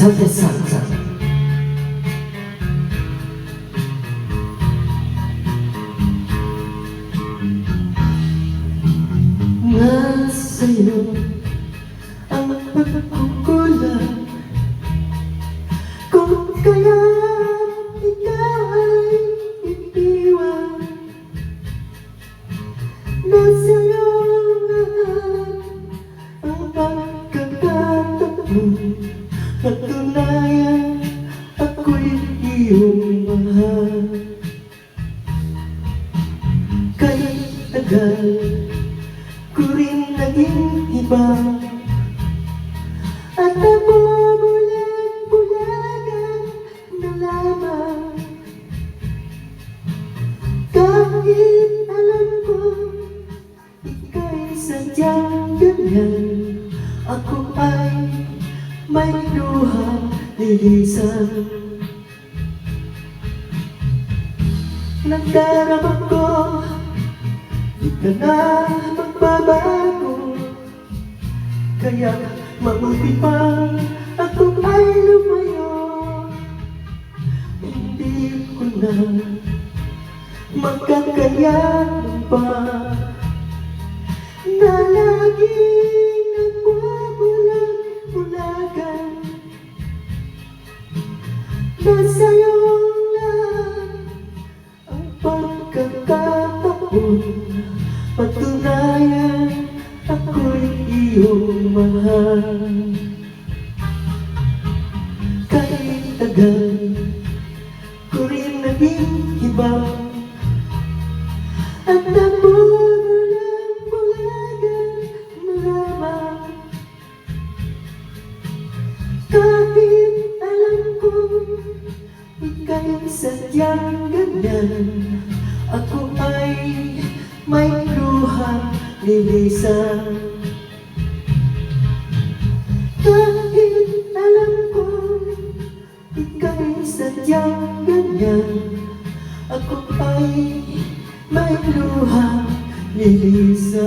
Salsa. Nasa'yo ang pagkukulang, kung kaya ikaw ay iniwan. Nasa'yo lahat ang pagkakataon, patunayan ako'y iyong mahal. Kahit tagal ko rin naging iba, at nabubulag-bulagan na lamang. Kahit alam ko ika'y sadyang ganyan, ako ay may luhang lilisan. Nagdarama ko, di ka na magbabago, kaya mabuti pa ako ay lumayo. Hindi ko na magkakayanan pa na laging nagbubulag-bulagan. Nasa'yo lang ang pagkakataon, patunayan ako'y iyong mahal. Kahit tagal ko rin naging iba, at nabubulag-bulagan na lamang. Kahit alam ko ika'y sadyang ganyan, ako ay may luhang lilisan. Kahit alam ko ika'y sadyang ganyan, ako ay may luhang lilisan.